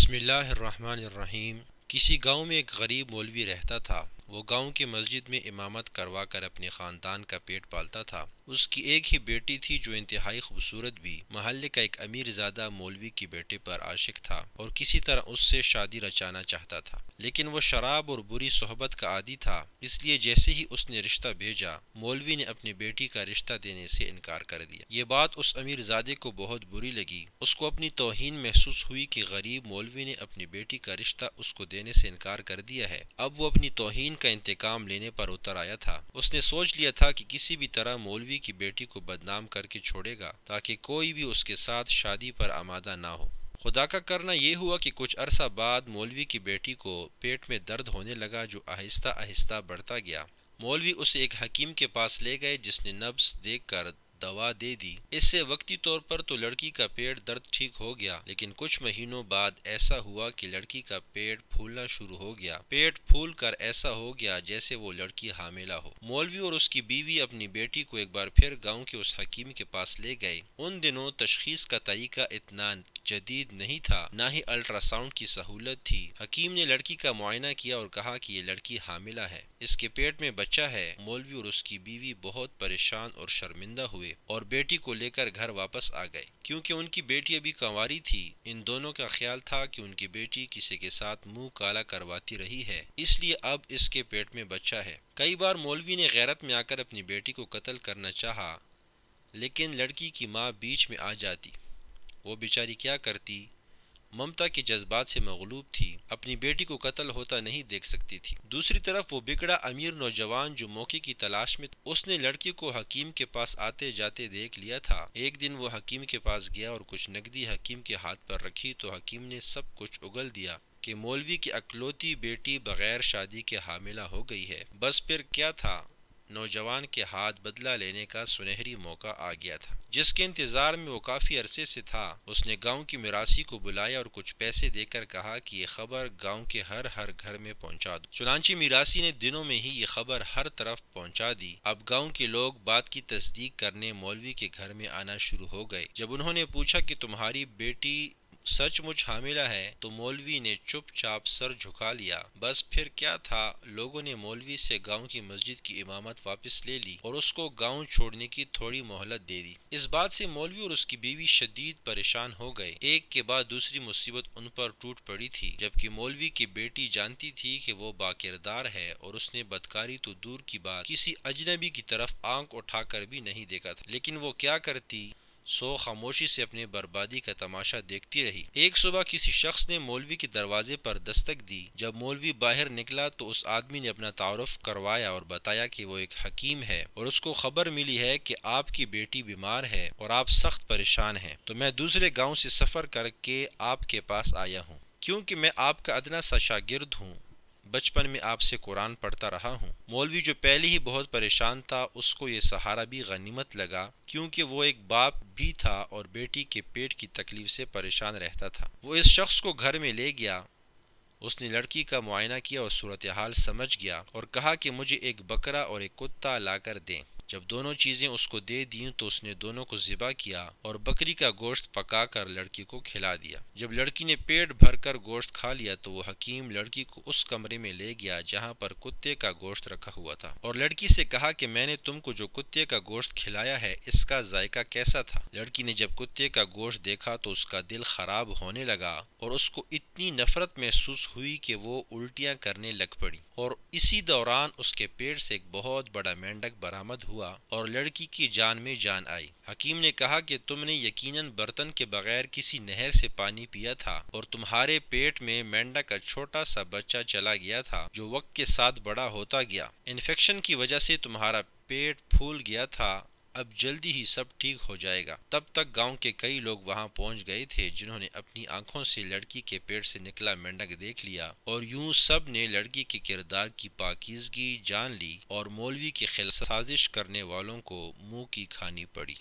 بسم اللہ الرحمن الرحیم۔ کسی گاؤں میں ایک غریب مولوی رہتا تھا۔ وہ گاؤں کی مسجد میں امامت کروا کر اپنے خاندان کا پیٹ پالتا تھا۔ اس کی ایک ہی بیٹی تھی جو انتہائی خوبصورت بھی۔ محلے کا ایک امیر زادہ مولوی کے بیٹے پر عاشق تھا اور کسی طرح اس سے شادی رچانا چاہتا تھا، لیکن وہ شراب اور بری صحبت کا عادی تھا، اس لیے جیسے ہی اس نے رشتہ بھیجا، مولوی نے اپنی بیٹی کا رشتہ دینے سے انکار کر دیا۔ یہ بات اس امیر زادے کو بہت بری لگی۔ اس کو اپنی توہین محسوس ہوئی کہ غریب مولوی نے اپنی بیٹی کا رشتہ اس کو دینے سے انکار کر دیا ہے۔ اب وہ اپنی توہین کا انتقام لینے پر اتر آیا تھا۔ اس نے سوچ لیا تھا کہ کسی بھی طرح مولوی کی بیٹی کو بدنام کر کے چھوڑے گا تاکہ کوئی بھی اس کے ساتھ شادی پر آمادہ نہ ہو۔ خدا کا کرنا یہ ہوا کہ کچھ عرصہ بعد مولوی کی بیٹی کو پیٹ میں درد ہونے لگا جو آہستہ آہستہ بڑھتا گیا۔ مولوی اسے ایک حکیم کے پاس لے گئے جس نے نبض دیکھ کر دوا دے دی۔ اس سے وقتی طور پر تو لڑکی کا پیٹ درد ٹھیک ہو گیا، لیکن کچھ مہینوں بعد ایسا ہوا کہ لڑکی کا پیٹ پھولنا شروع ہو گیا۔ پیٹ پھول کر ایسا ہو گیا جیسے وہ لڑکی حاملہ ہو۔ مولوی اور اس کی بیوی اپنی بیٹی کو ایک بار پھر گاؤں کے اس حکیم کے پاس لے گئے۔ ان دنوں تشخیص کا طریقہ اتنا جدید نہیں تھا، نہ ہی الٹرا ساؤنڈ کی سہولت تھی۔ حکیم نے لڑکی کا معائنہ کیا اور کہا کہ یہ لڑکی حاملہ ہے، اس کے پیٹ میں بچہ ہے۔ مولوی اور اس کی بیوی بہت پریشان اور شرمندہ ہوئے اور بیٹی کو لے کر گھر واپس آ گئے۔ کیونکہ ان کی بیٹی ابھی کنواری تھی، ان دونوں کا خیال تھا کہ ان کی بیٹی کسی کے ساتھ منہ کالا کرواتی رہی ہے، اس لیے اب اس کے پیٹ میں بچہ ہے۔ کئی بار مولوی نے غیرت میں آ کر اپنی بیٹی کو قتل کرنا چاہا، لیکن لڑکی کی ماں بیچ میں آ جاتی۔ وہ بیچاری کیا کرتی؟ ممتا کے جذبات سے مغلوب تھی، اپنی بیٹی کو قتل ہوتا نہیں دیکھ سکتی تھی۔ دوسری طرف وہ بگڑا امیر نوجوان جو موقع کی تلاش میں تھا، اس نے لڑکی کو حکیم کے پاس آتے جاتے دیکھ لیا تھا۔ ایک دن وہ حکیم کے پاس گیا اور کچھ نقدی حکیم کے ہاتھ پر رکھی تو حکیم نے سب کچھ اگل دیا کہ مولوی کی اکلوتی بیٹی بغیر شادی کے حاملہ ہو گئی ہے۔ بس پھر کیا تھا، نوجوان کے ہاتھ بدلہ لینے کا سنہری موقع آ گیا تھا، جس کے انتظار میں وہ کافی عرصے سے تھا۔ اس نے گاؤں کی میراثی کو بلایا اور کچھ پیسے دے کر کہا کہ یہ خبر گاؤں کے ہر گھر میں پہنچا دو۔ چنانچہ میراثی نے دنوں میں ہی یہ خبر ہر طرف پہنچا دی۔ اب گاؤں کے لوگ بات کی تصدیق کرنے مولوی کے گھر میں آنا شروع ہو گئے۔ جب انہوں نے پوچھا کہ تمہاری بیٹی سچ مچ حاملہ ہے تو مولوی نے چپ چاپ سر جھکا لیا۔ بس پھر کیا تھا، لوگوں نے مولوی سے گاؤں کی مسجد کی امامت واپس لے لی اور اس کو گاؤں چھوڑنے کی تھوڑی مہلت دے دی۔ اس بات سے مولوی اور اس کی بیوی شدید پریشان ہو گئے۔ ایک کے بعد دوسری مصیبت ان پر ٹوٹ پڑی تھی، جبکہ مولوی کی بیٹی جانتی تھی کہ وہ باکردار ہے اور اس نے بدکاری تو دور کی بات، کسی اجنبی کی طرف آنکھ اٹھا کر بھی نہیں دیکھا تھا، لیکن وہ کیا کرتی، سو خاموشی سے اپنے بربادی کا تماشا دیکھتی رہی۔ ایک صبح کسی شخص نے مولوی کے دروازے پر دستک دی۔ جب مولوی باہر نکلا تو اس آدمی نے اپنا تعارف کروایا اور بتایا کہ وہ ایک حکیم ہے اور اس کو خبر ملی ہے کہ آپ کی بیٹی بیمار ہے اور آپ سخت پریشان ہیں، تو میں دوسرے گاؤں سے سفر کر کے آپ کے پاس آیا ہوں، کیونکہ میں آپ کا ادنا سا شاگرد ہوں، بچپن میں آپ سے قرآن پڑھتا رہا ہوں۔ مولوی جو پہلے ہی بہت پریشان تھا، اس کو یہ سہارا بھی غنیمت لگا، کیونکہ وہ ایک باپ بھی تھا اور بیٹی کے پیٹ کی تکلیف سے پریشان رہتا تھا۔ وہ اس شخص کو گھر میں لے گیا، اس نے لڑکی کا معائنہ کیا اور صورتحال سمجھ گیا اور کہا کہ مجھے ایک بکرا اور ایک کتا لا کر دیں۔ جب دونوں چیزیں اس کو دے دیں تو اس نے دونوں کو ذبح کیا اور بکری کا گوشت پکا کر لڑکی کو کھلا دیا۔ جب لڑکی نے پیٹ بھر کر گوشت کھا لیا تو وہ حکیم لڑکی کو اس کمرے میں لے گیا جہاں پر کتے کا گوشت رکھا ہوا تھا اور لڑکی سے کہا کہ میں نے تم کو جو کتے کا گوشت کھلایا ہے اس کا ذائقہ کیسا تھا؟ لڑکی نے جب کتے کا گوشت دیکھا تو اس کا دل خراب ہونے لگا اور اس کو اتنی نفرت محسوس ہوئی کہ وہ الٹیاں کرنے لگ پڑی، اور اسی دوران اس کے پیٹ سے ایک بہت بڑا مینڈک برآمد ہوا اور لڑکی کی جان میں جان آئی۔ حکیم نے کہا کہ تم نے یقیناً برتن کے بغیر کسی نہر سے پانی پیا تھا اور تمہارے پیٹ میں مینڈک کا چھوٹا سا بچہ چلا گیا تھا جو وقت کے ساتھ بڑا ہوتا گیا۔ انفیکشن کی وجہ سے تمہارا پیٹ پھول گیا تھا، اب جلدی ہی سب ٹھیک ہو جائے گا۔ تب تک گاؤں کے کئی لوگ وہاں پہنچ گئے تھے جنہوں نے اپنی آنکھوں سے لڑکی کے پیٹ سے نکلا مینڈک دیکھ لیا، اور یوں سب نے لڑکی کے کردار کی پاکیزگی جان لی اور مولوی کے خلاف سازش کرنے والوں کو منہ کی کھانی پڑی۔